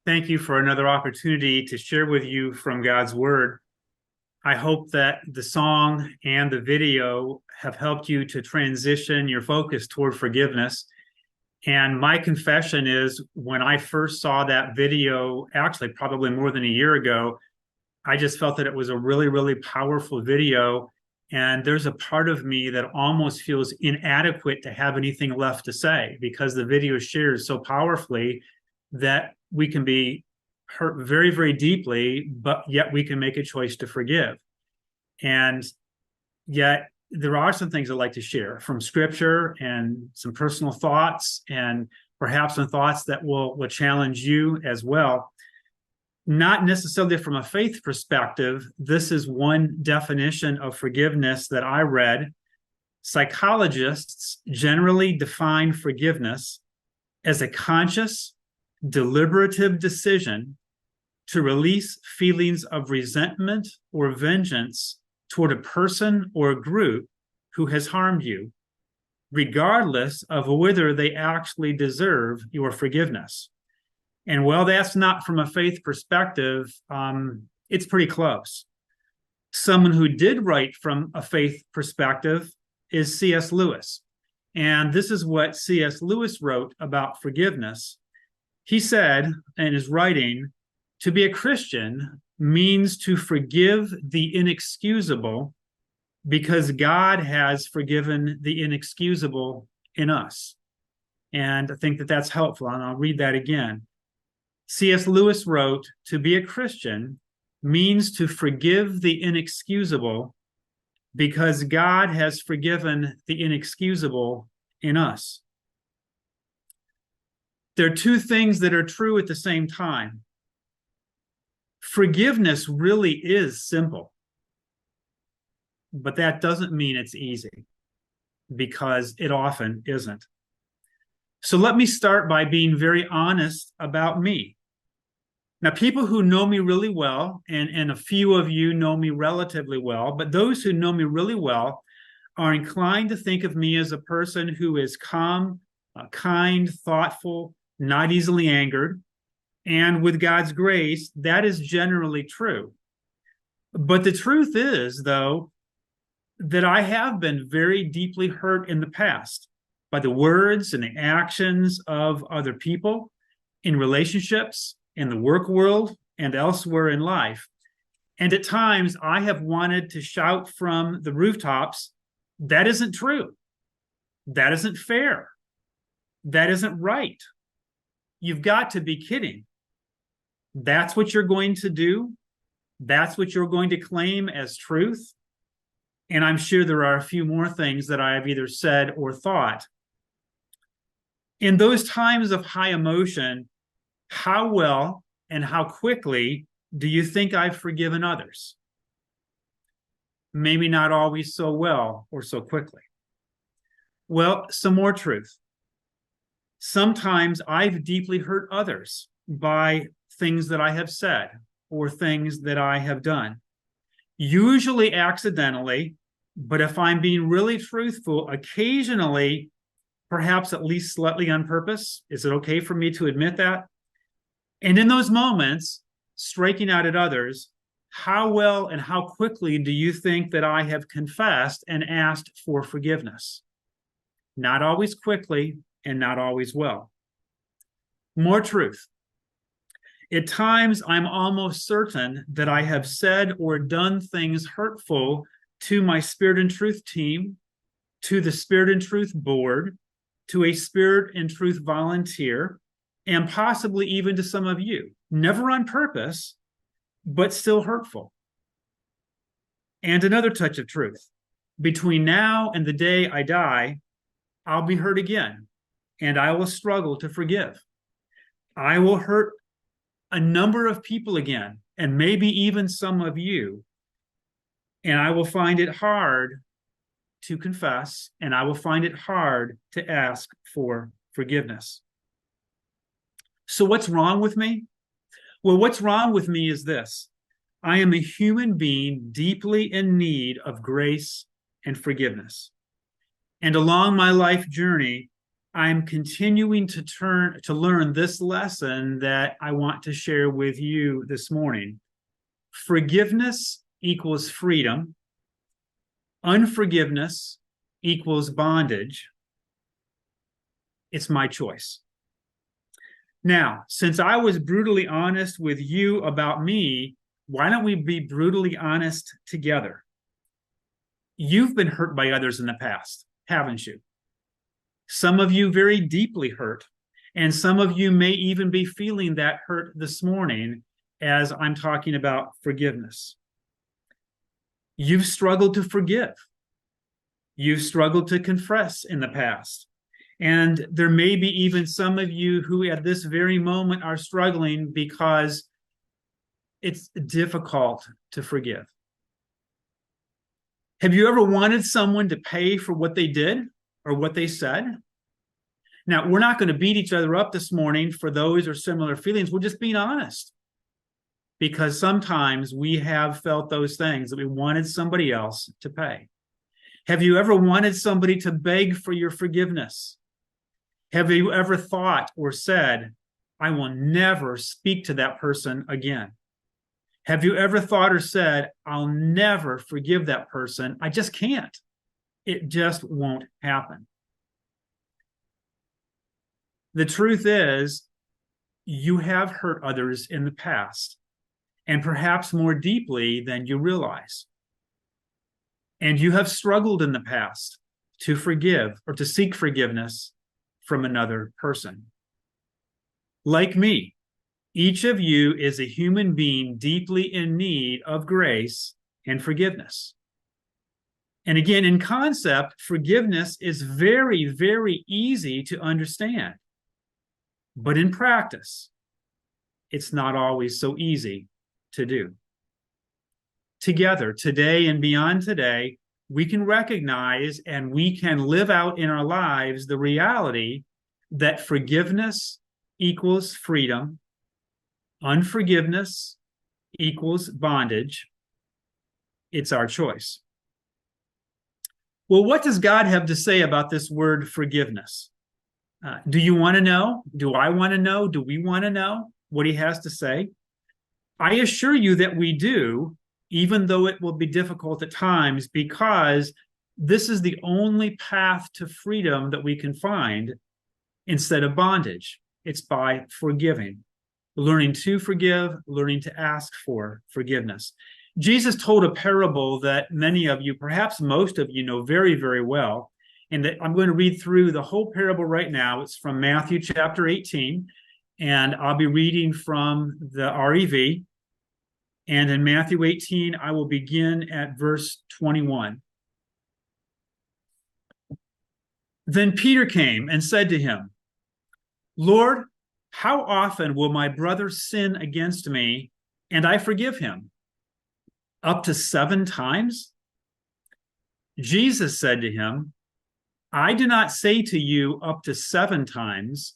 Thank you for another opportunity to share with you from God's Word. I hope that the song and the video have helped you to transition your focus toward forgiveness. And my confession is when I first saw that video, actually probably more than a year ago, I just felt that it was a really, really powerful video. And there's a part of me that almost feels inadequate to have anything left to say because the video shares so powerfully that we can be hurt very, very deeply, but yet we can make a choice to forgive. And yet there are some things I'd like to share from scripture and some personal thoughts and perhaps some thoughts that will challenge you as well. Not necessarily from a faith perspective. This is one definition of forgiveness that I read. Psychologists generally define forgiveness as a conscious, deliberative decision to release feelings of resentment or vengeance toward a person or a group who has harmed you, regardless of whether they actually deserve your forgiveness. And while that's not from a faith perspective, it's pretty close. Someone who did write from a faith perspective is C.S. Lewis. And this is what C.S. Lewis wrote about forgiveness. He said in his writing, to be a Christian means to forgive the inexcusable because God has forgiven the inexcusable in us. And I think that that's helpful. And I'll read that again. C.S. Lewis wrote, to be a Christian means to forgive the inexcusable because God has forgiven the inexcusable in us. There are two things that are true at the same time. Forgiveness really is simple, but that doesn't mean it's easy because it often isn't. So let me start by being very honest about me. Now, people who know me really well, and a few of you know me relatively well, but those who know me really well are inclined to think of me as a person who is calm, kind, thoughtful, not easily angered. And with God's grace, that is generally true. But the truth is, though, that I have been very deeply hurt in the past by the words and the actions of other people in relationships, in the work world, and elsewhere in life. And at times, I have wanted to shout from the rooftops, that isn't true. That isn't fair. That isn't right. You've got to be kidding. That's what you're going to do. That's what you're going to claim as truth. And I'm sure there are a few more things that I have either said or thought. In those times of high emotion, how well and how quickly do you think I've forgiven others? Maybe not always so well or so quickly. Well, some more truth. Sometimes I've deeply hurt others by things that I have said or things that I have done, usually accidentally, but if I'm being really truthful, occasionally, perhaps at least slightly on purpose. Is it okay for me to admit that? And in those moments, striking out at others, how well and how quickly do you think that I have confessed and asked for forgiveness? Not always quickly and not always well. More truth. At times, I'm almost certain that I have said or done things hurtful to my Spirit and Truth team, to the Spirit and Truth board, to a Spirit and Truth volunteer, and possibly even to some of you. Never on purpose, but still hurtful. And another touch of truth. Between now and the day I die, I'll be hurt again, and I will struggle to forgive. I will hurt a number of people again, and maybe even some of you. And I will find it hard to confess, and I will find it hard to ask for forgiveness. So what's wrong with me? Well, what's wrong with me is this. I am a human being deeply in need of grace and forgiveness. And along my life journey, I'm continuing to learn this lesson that I want to share with you this morning. Forgiveness equals freedom. Unforgiveness equals bondage. It's my choice. Now, since I was brutally honest with you about me, why don't we be brutally honest together? You've been hurt by others in the past, haven't you? Some of you very deeply hurt, and some of you may even be feeling that hurt this morning as I'm talking about forgiveness. You've struggled to forgive. You've struggled to confess in the past. And there may be even some of you who at this very moment are struggling because it's difficult to forgive. Have you ever wanted someone to pay for what they did or what they said? Now, we're not going to beat each other up this morning for those or similar feelings. We're just being honest. Because sometimes we have felt those things that we wanted somebody else to pay. Have you ever wanted somebody to beg for your forgiveness? Have you ever thought or said, I will never speak to that person again? Have you ever thought or said, I'll never forgive that person? I just can't. It just won't happen. The truth is, you have hurt others in the past, and perhaps more deeply than you realize. And you have struggled in the past to forgive or to seek forgiveness from another person. Like me, each of you is a human being deeply in need of grace and forgiveness. And again, in concept, forgiveness is very, very easy to understand. But in practice, it's not always so easy to do. Together, today and beyond today, we can recognize and we can live out in our lives the reality that forgiveness equals freedom, unforgiveness equals bondage. It's our choice. Well, what does God have to say about this word forgiveness? Do you want to know? Do I want to know? Do we want to know what he has to say? I assure you that we do, even though it will be difficult at times, because this is the only path to freedom that we can find instead of bondage. It's by forgiving, learning to forgive, learning to ask for forgiveness. Jesus told a parable that many of you, perhaps most of you, know very, very well. And that I'm going to read through the whole parable right now. It's from Matthew chapter 18, and I'll be reading from the REV. And in Matthew 18, I will begin at verse 21. Then Peter came and said to him, Lord, how often will my brother sin against me and I forgive him? Up to 7 times? Jesus said to him, I do not say to you up to 7 times,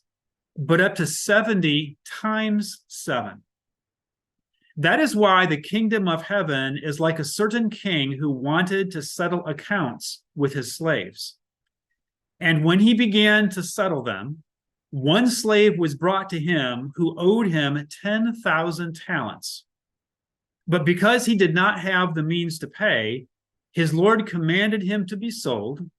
but up to 70 times 7. That is why the kingdom of heaven is like a certain king who wanted to settle accounts with his slaves. And when he began to settle them, one slave was brought to him who owed him 10,000 talents. But because he did not have the means to pay, his Lord commanded him to be sold,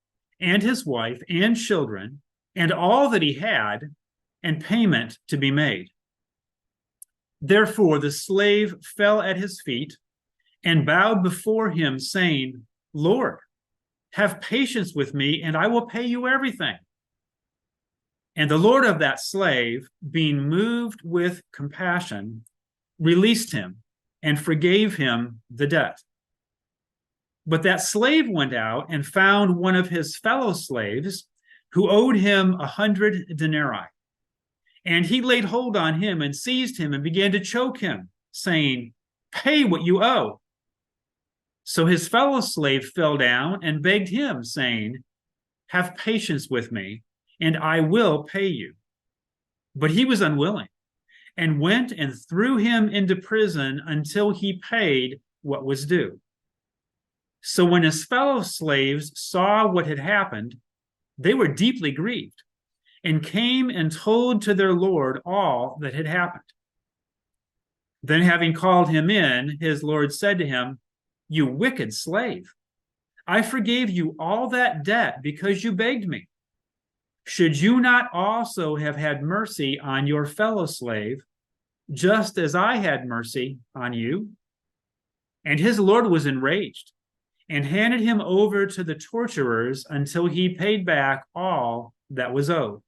and his wife and children, and all that he had, and payment to be made. Therefore the slave fell at his feet and bowed before him, saying, Lord, have patience with me, and I will pay you everything. And the Lord of that slave, being moved with compassion, released him and forgave him the debt. But that slave went out and found one of his fellow slaves who owed him 100 denarii. And he laid hold on him and seized him and began to choke him, saying, Pay what you owe. So his fellow slave fell down and begged him, saying, Have patience with me, and I will pay you. But he was unwilling, and went and threw him into prison until he paid what was due. So when his fellow slaves saw what had happened, they were deeply grieved, and came and told to their Lord all that had happened. Then, having called him in, his Lord said to him, "You wicked slave, I forgave you all that debt because you begged me. Should you not also have had mercy on your fellow slave, just as I had mercy on you?" And his Lord was enraged and handed him over to the torturers until he paid back all that was owed.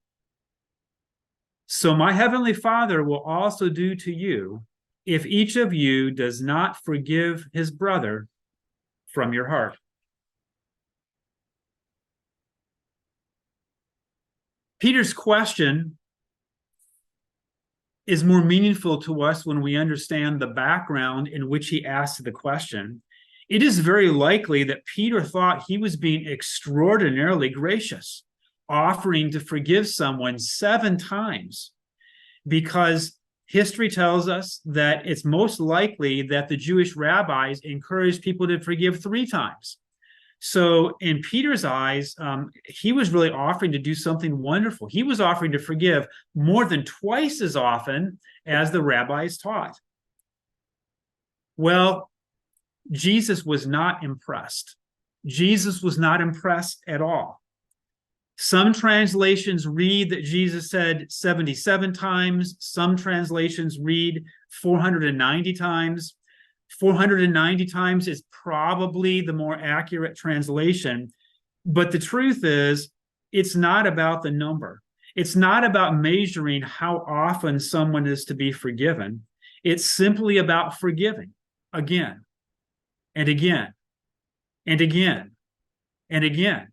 So my heavenly Father will also do to you if each of you does not forgive his brother from your heart. Peter's question is more meaningful to us when we understand the background in which he asked the question. It is very likely that Peter thought he was being extraordinarily gracious, offering to forgive someone 7 times, because history tells us that it's most likely that the Jewish rabbis encouraged people to forgive 3 times. So in Peter's eyes, he was really offering to do something wonderful. He was offering to forgive more than twice as often as the rabbis taught. Well, Jesus was not impressed. Jesus was not impressed at all. Some translations read that Jesus said 77 times. Some translations read 490 times. 490 times is probably the more accurate translation. But the truth is, it's not about the number. It's not about measuring how often someone is to be forgiven. It's simply about forgiving again and again and again and again.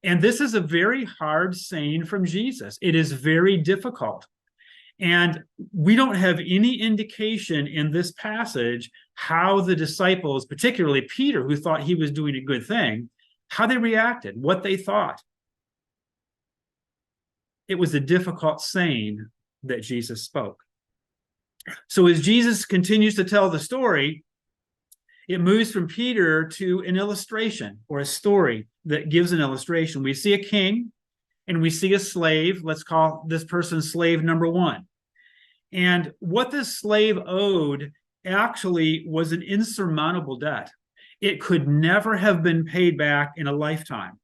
And this is a very hard saying from Jesus. It is very difficult. And we don't have any indication in this passage how the disciples, particularly Peter, who thought he was doing a good thing, how they reacted, what they thought. It was a difficult saying that Jesus spoke. So as Jesus continues to tell the story, it moves from Peter to an illustration or a story that gives an illustration. We see a king and we see a slave. Let's call this person slave number 1. And what this slave owed actually was an insurmountable debt. It could never have been paid back in a lifetime.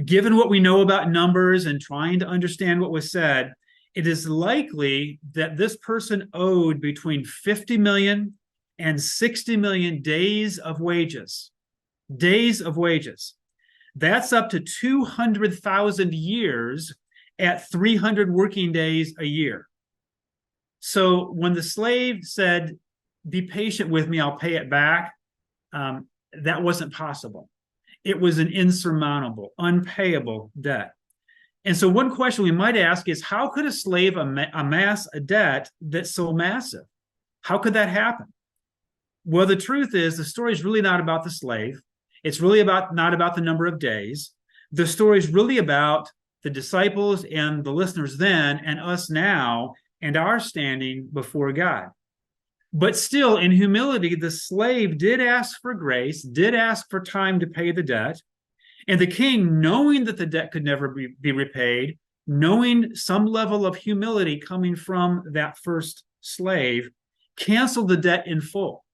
Given what we know about numbers and trying to understand what was said, it is likely that this person owed between 50 million and 60 million days of wages. Days of wages. That's up to 200,000 years at 300 working days a year. So when the slave said, "Be patient with me, I'll pay it back," that wasn't possible. It was an insurmountable, unpayable debt. And so one question we might ask is, how could a slave amass a debt that's so massive? How could that happen? Well, the truth is, the story is really not about the slave. It's really not about the number of days. The story is really about the disciples and the listeners then and us now and our standing before God. But still, in humility, the slave did ask for grace, did ask for time to pay the debt. And the king, knowing that the debt could never be repaid, knowing some level of humility coming from that first slave, canceled the debt in full,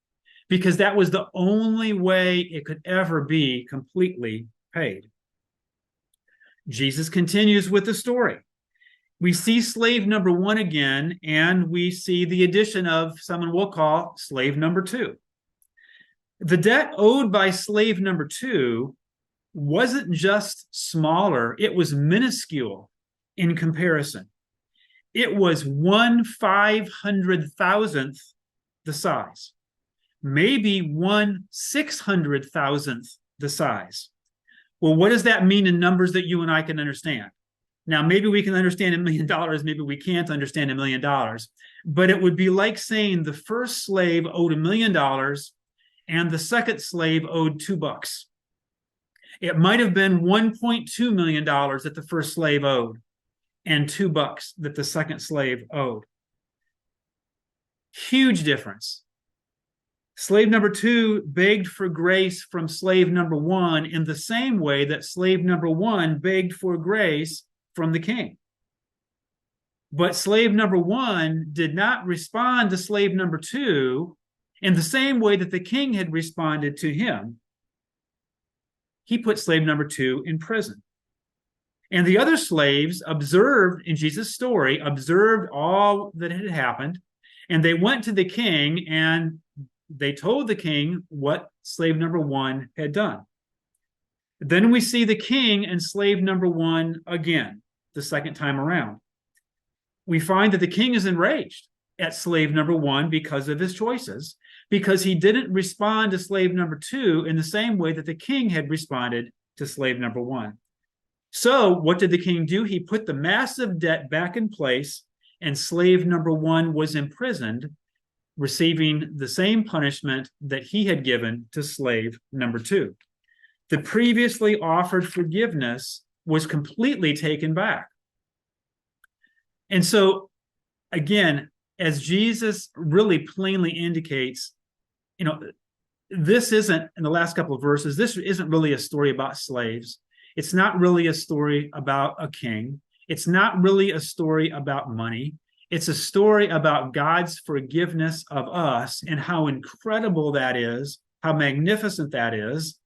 because that was the only way it could ever be completely paid. Jesus continues with the story. We see slave number 1 again, and we see the addition of someone we'll call slave number 2. The debt owed by slave number 2 wasn't just smaller, it was minuscule in comparison. It was 1/500,000th the size, maybe 1/600,000th the size. Well, what does that mean in numbers that you and I can understand? Now, maybe we can understand $1 million, maybe we can't understand $1 million, but it would be like saying the first slave owed $1 million and the second slave owed $2. It might have been $1.2 million that the first slave owed and $2 that the second slave owed. Huge difference. Slave number 2 begged for grace from slave number 1 in the same way that slave number 1 begged for grace from the king. But slave number one did not respond to slave number two in the same way that the king had responded to him. He put slave number two in prison. And the other slaves observed in Jesus' story, observed all that had happened, and they went to the king and they told the king what slave number one had done. Then we see the king and slave number one again, the second time around. We find that the king is enraged at slave number one because of his choices, because he didn't respond to slave number two in the same way that the king had responded to slave number one. So what did the king do? He put the massive debt back in place, and slave number one was imprisoned, receiving the same punishment that he had given to slave number two. The previously offered forgiveness was completely taken back. And so, again, as Jesus really plainly indicates, this isn't, in the last couple of verses, this isn't really a story about slaves. It's not really a story about a king. It's not really a story about money. It's a story about God's forgiveness of us and how incredible that is, how magnificent that is,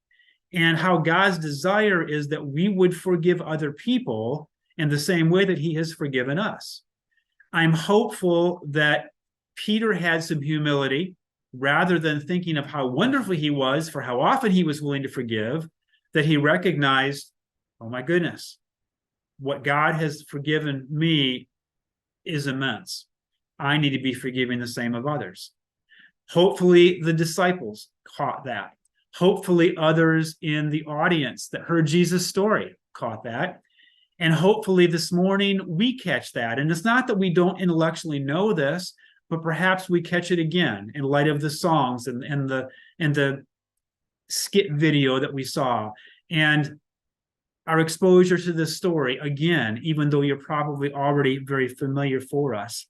and how God's desire is that we would forgive other people in the same way that he has forgiven us. I'm hopeful that Peter had some humility rather than thinking of how wonderful he was for how often he was willing to forgive, that he recognized, oh my goodness, what God has forgiven me is immense. I need to be forgiving the same of others. Hopefully the disciples caught that. Hopefully others in the audience that heard Jesus' story caught that. And hopefully this morning we catch that. And it's not that we don't intellectually know this, but perhaps we catch it again in light of the songs and the skit video that we saw, and our exposure to this story again, even though you're probably already very familiar for us.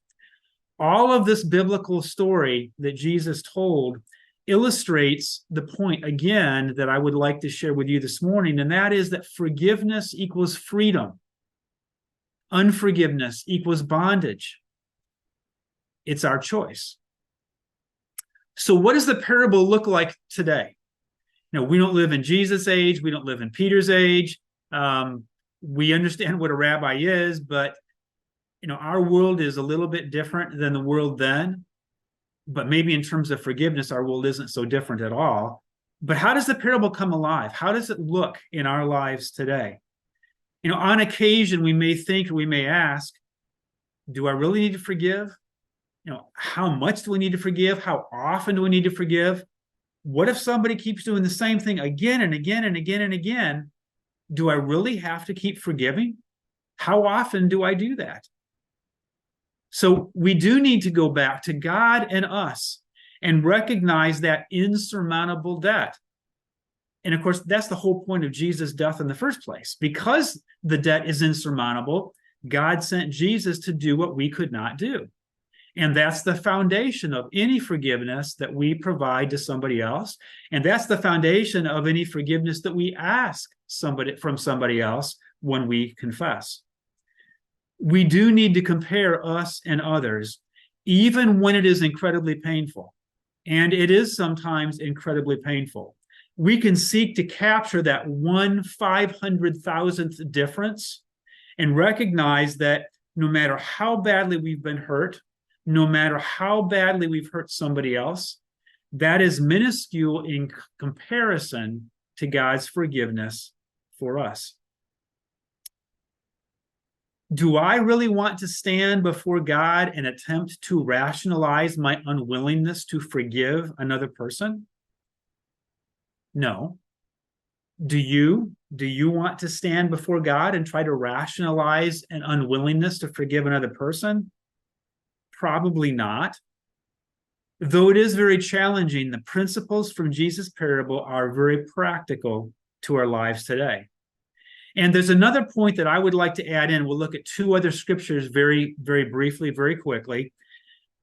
All of this biblical story that Jesus told illustrates the point again that I would like to share with you this morning, and that is that forgiveness equals freedom. Unforgiveness equals bondage. It's our choice. So what does the parable look like today? We don't live in Jesus' age. We don't live in Peter's age. We understand what a rabbi is, but our world is a little bit different than the world then. But maybe in terms of forgiveness, our world isn't so different at all. But how does the parable come alive? How does it look in our lives today? On occasion, we may think, or we may ask, do I really need to forgive? How much do we need to forgive? How often do we need to forgive? What if somebody keeps doing the same thing again and again and again and again? Do I really have to keep forgiving? How often do I do that? So we do need to go back to God and us and recognize that insurmountable debt. And of course, that's the whole point of Jesus' death in the first place. Because the debt is insurmountable, God sent Jesus to do what we could not do. And that's the foundation of any forgiveness that we provide to somebody else. And that's the foundation of any forgiveness that we ask from somebody else when we confess. We do need to compare us and others, even when it is incredibly painful. And it is sometimes incredibly painful. We can seek to capture that 1/500,000th difference and recognize that no matter how badly we've been hurt, no matter how badly we've hurt somebody else, that is minuscule in comparison to God's forgiveness for us. Do I really want to stand before God and attempt to rationalize my unwillingness to forgive another person? No. Do you? Do you want to stand before God and try to rationalize an unwillingness to forgive another person? Probably not. Though it is very challenging, the principles from Jesus' parable are very practical to our lives today. And there's another point that I would like to add in. We'll look at two other scriptures very, very briefly, very quickly.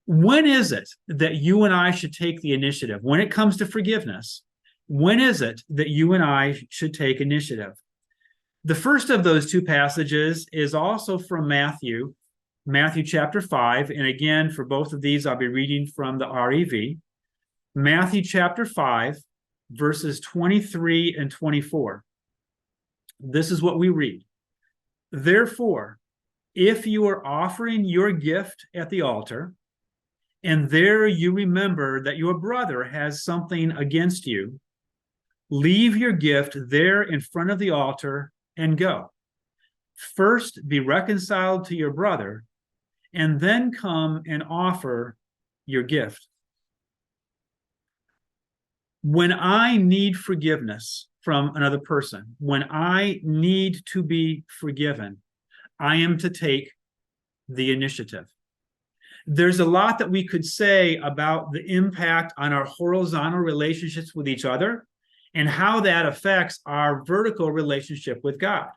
When is it that you and I should take the initiative? When it comes to forgiveness, when is it that you and I should take initiative? The first of those two passages is also from Matthew chapter 5. And again, for both of these, I'll be reading from the REV. Matthew chapter 5, verses 23 and 24. This is what we read. Therefore, if you are offering your gift at the altar, and there you remember that your brother has something against you, leave your gift there in front of the altar and go. First be reconciled to your brother, and then come and offer your gift. When I need forgiveness from another person, when I need to be forgiven, I am to take the initiative. There's a lot that we could say about the impact on our horizontal relationships with each other and how that affects our vertical relationship with God.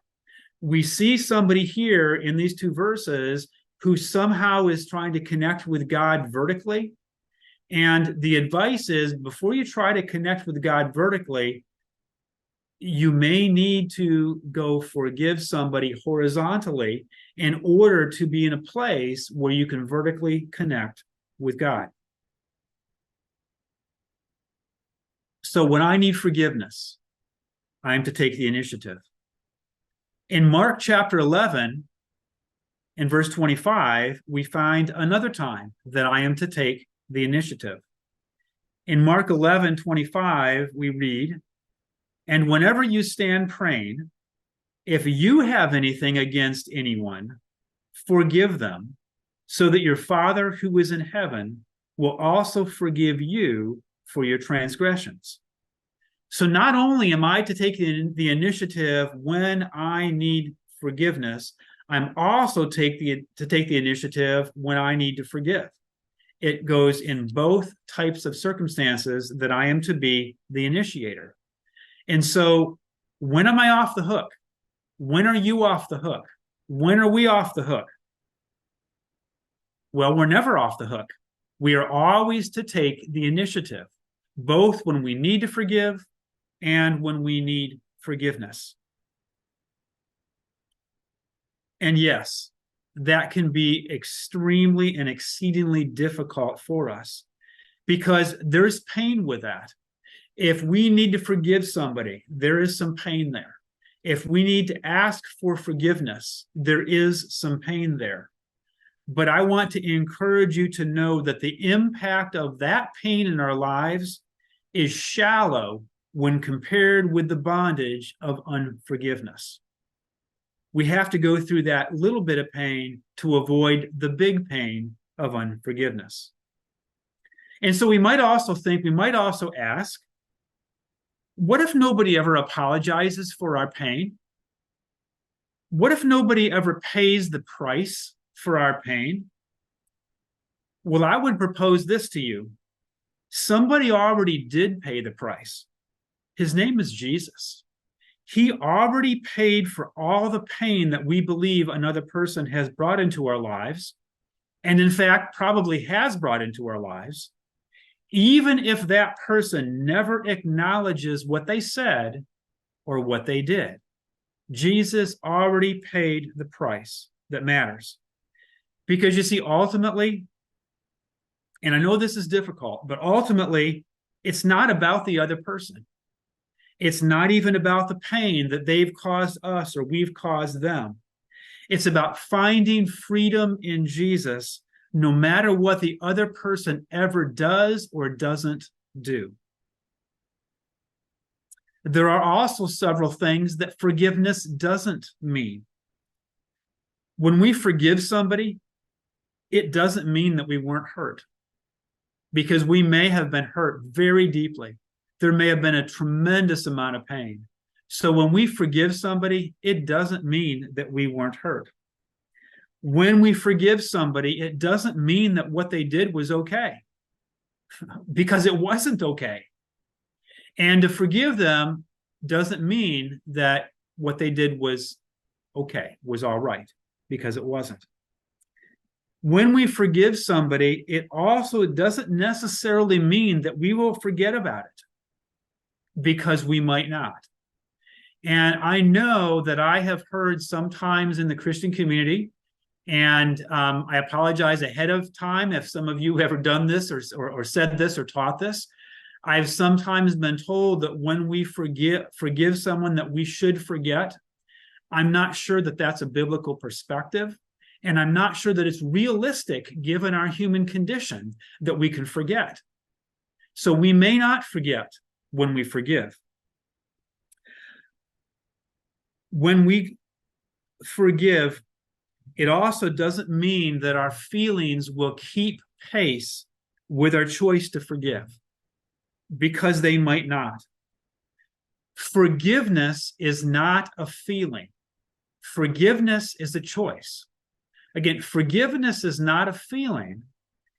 We see somebody here in these two verses who somehow is trying to connect with God vertically. And the advice is, before you try to connect with God vertically, you may need to go forgive somebody horizontally in order to be in a place where you can vertically connect with God. So when I need forgiveness, I am to take the initiative. In Mark chapter 11, in verse 25, we find another time that I am to take the initiative. In Mark 11:25, we read, and whenever you stand praying, if you have anything against anyone, forgive them, so that your Father who is in heaven will also forgive you for your transgressions. So not only am I to take the initiative when I need forgiveness, I'm also to take the initiative when I need to forgive. It goes in both types of circumstances that I am to be the initiator. And so when am I off the hook? When are you off the hook? When are we off the hook? Well, we're never off the hook. We are always to take the initiative, both when we need to forgive and when we need forgiveness. And yes, that can be extremely and exceedingly difficult for us because there's pain with that. If we need to forgive somebody, there is some pain there. If we need to ask for forgiveness, there is some pain there. But I want to encourage you to know that the impact of that pain in our lives is shallow when compared with the bondage of unforgiveness. We have to go through that little bit of pain to avoid the big pain of unforgiveness. And so we might also ask, what if nobody ever apologizes for our pain? What if nobody ever pays the price for our pain? Well, I would propose this to you. Somebody already did pay the price. His name is Jesus. He already paid for all the pain that we believe another person has brought into our lives, and in fact, probably has brought into our lives. Even if that person never acknowledges what they said or what they did, Jesus already paid the price that matters. Because you see, ultimately, and I know this is difficult, but ultimately, it's not about the other person. It's not even about the pain that they've caused us or we've caused them. It's about finding freedom in Jesus, no matter what the other person ever does or doesn't do. There are also several things that forgiveness doesn't mean. When we forgive somebody, it doesn't mean that we weren't hurt, because we may have been hurt very deeply. There may have been a tremendous amount of pain. So when we forgive somebody, it doesn't mean that we weren't hurt. When we forgive somebody, it doesn't mean that what they did was okay, because it wasn't okay. And to forgive them doesn't mean that what they did was okay, was all right, because it wasn't. When we forgive somebody, it also doesn't necessarily mean that we will forget about it, because we might not. And I know that I have heard sometimes in the Christian community, and I apologize ahead of time if some of you have ever done this or said this or taught this. I've sometimes been told that when we forgive someone that we should forget. I'm not sure that that's a biblical perspective, and I'm not sure that it's realistic given our human condition that we can forget. So we may not forget when we forgive. When we forgive, it also doesn't mean that our feelings will keep pace with our choice to forgive, because they might not. Forgiveness is not a feeling. Forgiveness is a choice. Again, forgiveness is not a feeling,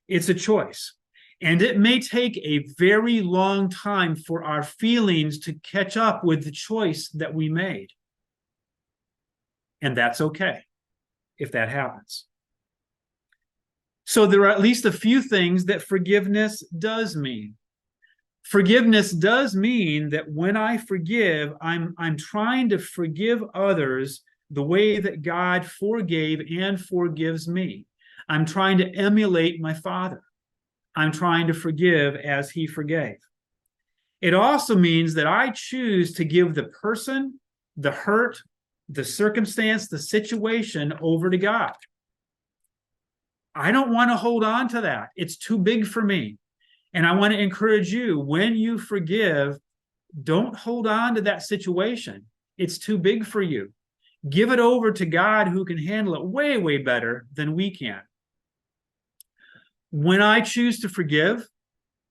it's a choice. And it may take a very long time for our feelings to catch up with the choice that we made. And that's okay if that happens. So there are at least a few things that forgiveness does mean. Forgiveness does mean that when I forgive, I'm trying to forgive others the way that God forgave and forgives me. I'm trying to emulate my Father. I'm trying to forgive as he forgave. It also means that I choose to give the person, the hurt, the circumstance, the situation over to God. I don't want to hold on to that. It's too big for me. And I want to encourage you, when you forgive, don't hold on to that situation. It's too big for you. Give it over to God, who can handle it way, way better than we can. When I choose to forgive,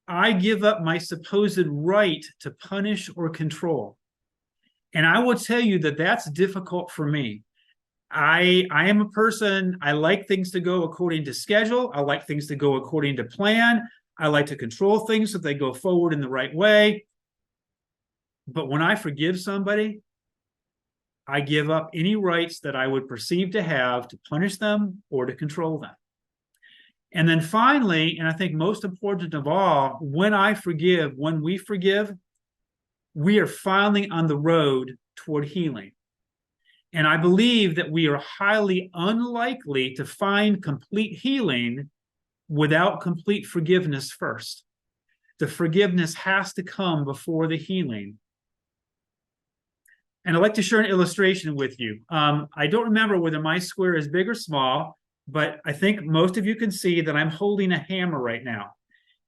I give up my supposed right to punish or control. And I will tell you that that's difficult for me. I am a person, I like things to go according to schedule. I like things to go according to plan. I like to control things so they go forward in the right way. But when I forgive somebody, I give up any rights that I would perceive to have to punish them or to control them. And then finally, and I think most important of all, when we forgive, we are finally on the road toward healing. And I believe that we are highly unlikely to find complete healing without complete forgiveness first. The forgiveness has to come before the healing. And I'd like to share an illustration with you. I don't remember whether my square is big or small, but I think most of you can see that I'm holding a hammer right now.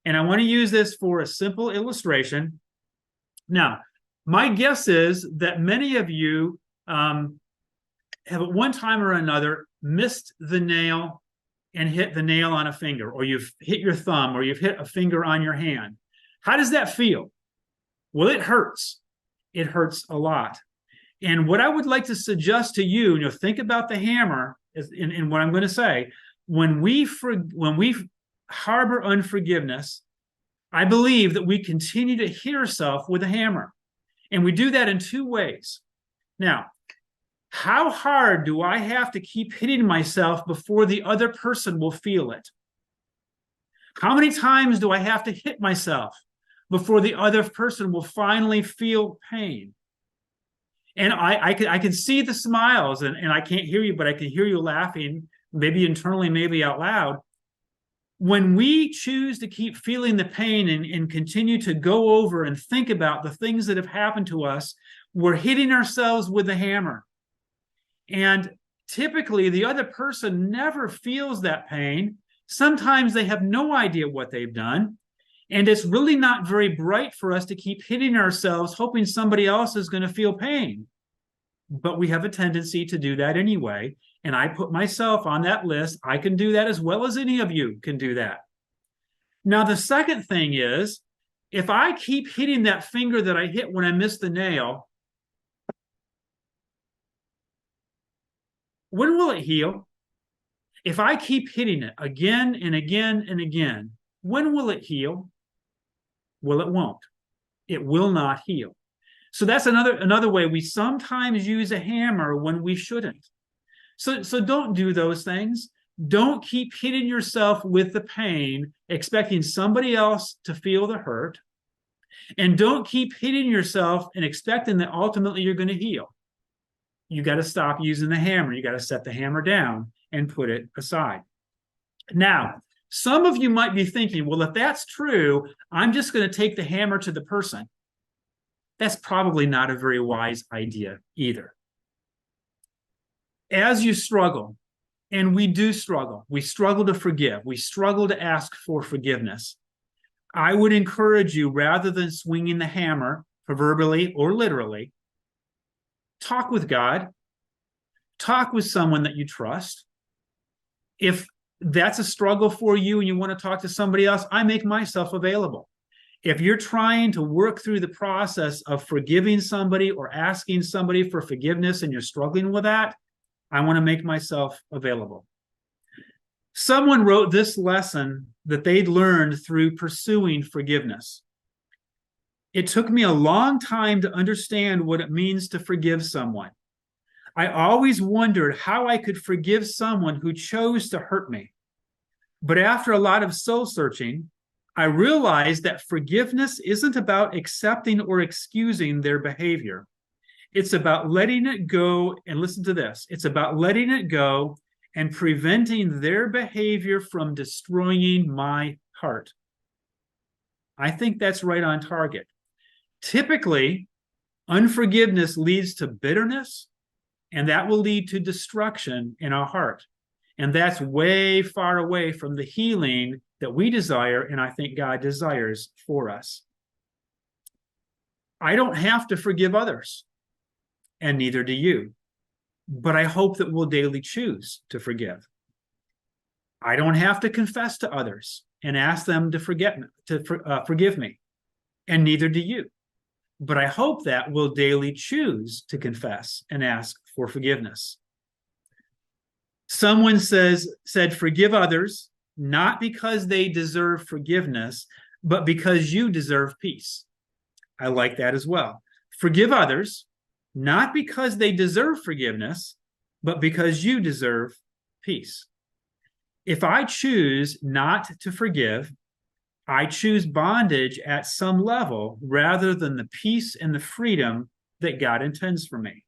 And I want to use this for a simple illustration. Now, my guess is that many of you have at one time or another missed the nail and hit the nail on a finger, or you've hit your thumb, or you've hit a finger on your hand. How does that feel? Well, it hurts. It hurts a lot. And what I would like to suggest to you, think about the hammer in what I'm going to say. When we harbor unforgiveness, I believe that we continue to hit ourselves with a hammer. And we do that in two ways. Now, how hard do I have to keep hitting myself before the other person will feel it? How many times do I have to hit myself before the other person will finally feel pain? And I can see the smiles, and I can't hear you, but I can hear you laughing, maybe internally, maybe out loud. When we choose to keep feeling the pain and continue to go over and think about the things that have happened to us, we're hitting ourselves with the hammer. And typically, the other person never feels that pain. Sometimes they have no idea what they've done. And it's really not very bright for us to keep hitting ourselves, hoping somebody else is going to feel pain. But we have a tendency to do that anyway. And I put myself on that list. I can do that as well as any of you can do that. Now, the second thing is, if I keep hitting that finger that I hit when I missed the nail, when will it heal? If I keep hitting it again and again and again, when will it heal? Well, it won't. It will not heal. So that's another way we sometimes use a hammer when we shouldn't. So don't do those things. Don't keep hitting yourself with the pain, expecting somebody else to feel the hurt. And don't keep hitting yourself and expecting that ultimately you're going to heal. You got to stop using the hammer. You got to set the hammer down and put it aside. Now, some of you might be thinking, well, if that's true, I'm just going to take the hammer to the person. That's probably not a very wise idea either. As you struggle, and we do struggle, we struggle to forgive, we struggle to ask for forgiveness, I would encourage you, rather than swinging the hammer, proverbially or literally, talk with God, talk with someone that you trust. If that's a struggle for you and you want to talk to somebody else, I make myself available. If you're trying to work through the process of forgiving somebody or asking somebody for forgiveness and you're struggling with that, I want to make myself available. Someone wrote this lesson that they'd learned through pursuing forgiveness. It took me a long time to understand what it means to forgive someone. I always wondered how I could forgive someone who chose to hurt me. But after a lot of soul searching, I realized that forgiveness isn't about accepting or excusing their behavior. It's about letting it go, and listen to this, it's about letting it go and preventing their behavior from destroying my heart. I think that's right on target. Typically, unforgiveness leads to bitterness, and that will lead to destruction in our heart. And that's way far away from the healing that we desire, and I think God desires for us. I don't have to forgive others, and neither do you. But I hope that we'll daily choose to forgive. I don't have to confess to others and ask them to forgive me, and neither do you. But I hope that we'll daily choose to confess and ask for forgiveness. Someone said, forgive others, not because they deserve forgiveness, but because you deserve peace. I like that as well. Forgive others, not because they deserve forgiveness, but because you deserve peace. If I choose not to forgive, I choose bondage at some level rather than the peace and the freedom that God intends for me.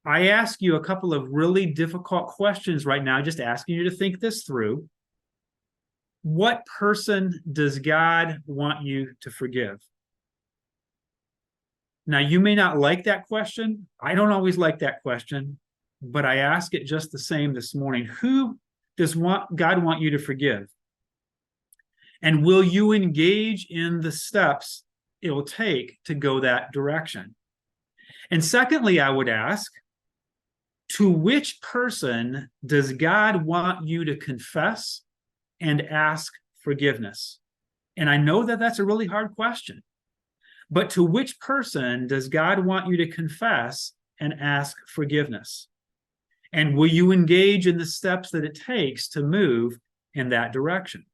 I ask you a couple of really difficult questions right now, just asking you to think this through. What person does God want you to forgive? Now, you may not like that question. I don't always like that question, but I ask it just the same this morning. Who does God want you to forgive? And will you engage in the steps it will take to go that direction? And secondly, I would ask, to which person does God want you to confess and ask forgiveness? And I know that that's a really hard question. But to which person does God want you to confess and ask forgiveness? And will you engage in the steps that it takes to move in that direction?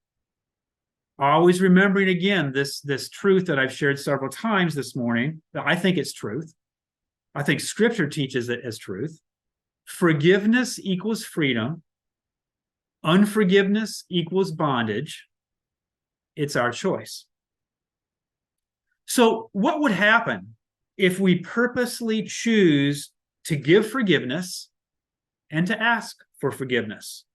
Always remembering again this truth that I've shared several times this morning, that I think it's truth. I think Scripture teaches it as truth. Forgiveness equals freedom. Unforgiveness equals bondage. It's our choice. So what would happen if we purposely choose to give forgiveness and to ask for forgiveness?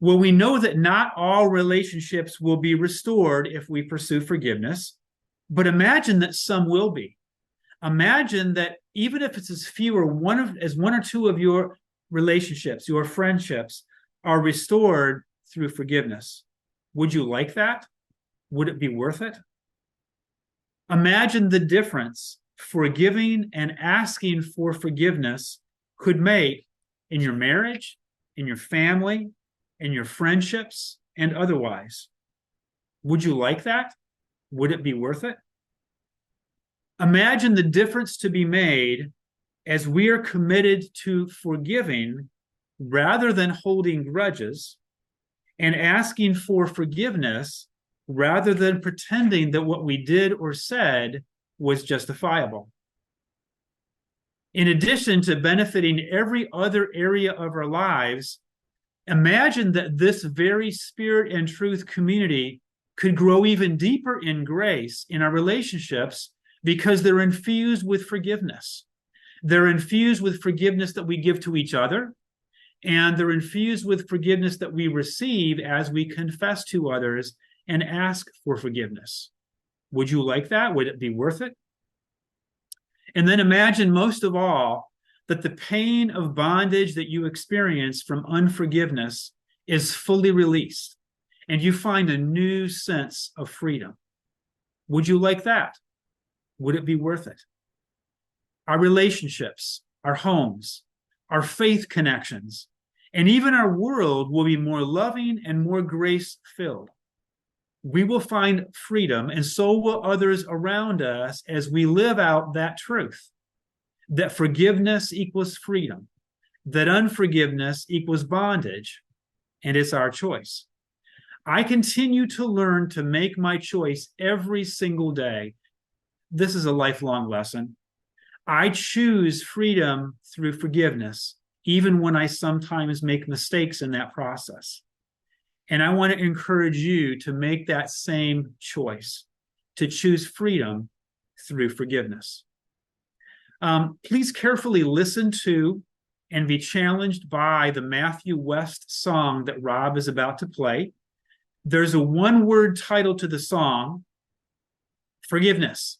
Well, we know that not all relationships will be restored if we pursue forgiveness, but imagine that some will be. Imagine that even if it's as few or one or two of your relationships, your friendships, are restored through forgiveness. Would you like that? Would it be worth it? Imagine the difference forgiving and asking for forgiveness could make in your marriage, in your family, in your friendships, and otherwise. Would you like that? Would it be worth it? Imagine the difference to be made as we are committed to forgiving rather than holding grudges, and asking for forgiveness rather than pretending that what we did or said was justifiable. In addition to benefiting every other area of our lives, imagine that this very spirit and truth community could grow even deeper in grace in our relationships because they're infused with forgiveness. They're infused with forgiveness that we give to each other, and they're infused with forgiveness that we receive as we confess to others and ask for forgiveness. Would you like that? Would it be worth it? And then imagine most of all that the pain of bondage that you experience from unforgiveness is fully released, and you find a new sense of freedom. Would you like that? Would it be worth it? Our relationships, our homes, our faith connections, and even our world will be more loving and more grace-filled. We will find freedom, and so will others around us as we live out that truth, that forgiveness equals freedom, that unforgiveness equals bondage, and it's our choice. I continue to learn to make my choice every single day. This is a lifelong lesson. I choose freedom through forgiveness, even when I sometimes make mistakes in that process. And I want to encourage you to make that same choice, to choose freedom through forgiveness. Please carefully listen to and be challenged by the Matthew West song that Rob is about to play. There's a one-word title to the song, Forgiveness,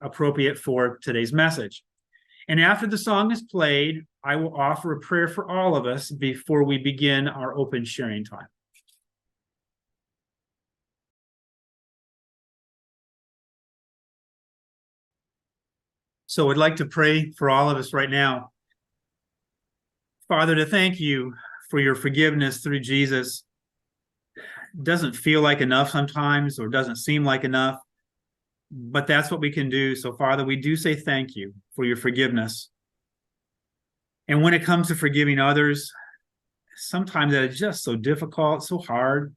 appropriate for today's message. And after the song is played, I will offer a prayer for all of us before we begin our open sharing time. So I'd like to pray for all of us right now. Father, to thank you for your forgiveness through Jesus. It doesn't feel like enough sometimes, or doesn't seem like enough, but that's what we can do. So Father, we do say thank you for your forgiveness. And when it comes to forgiving others, sometimes that is just so difficult, so hard.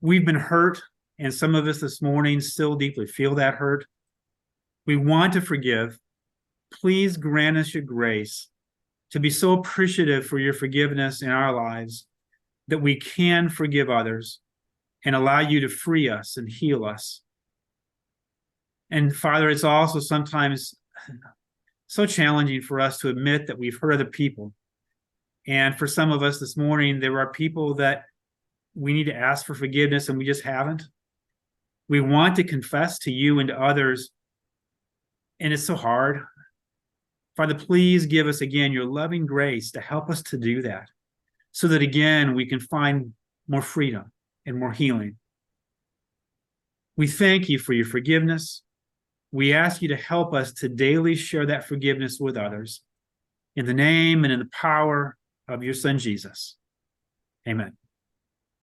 We've been hurt, and some of us this morning still deeply feel that hurt. We want to forgive. Please grant us your grace to be so appreciative for your forgiveness in our lives that we can forgive others and allow you to free us and heal us. And Father, it's also sometimes so challenging for us to admit that we've hurt other people. And for some of us this morning, there are people that we need to ask for forgiveness and we just haven't. We want to confess to you and to others, and it's so hard. Father, please give us again your loving grace to help us to do that, so that again we can find more freedom and more healing. We thank you for your forgiveness. We ask you to help us to daily share that forgiveness with others. In the name and in the power of your Son, Jesus. Amen.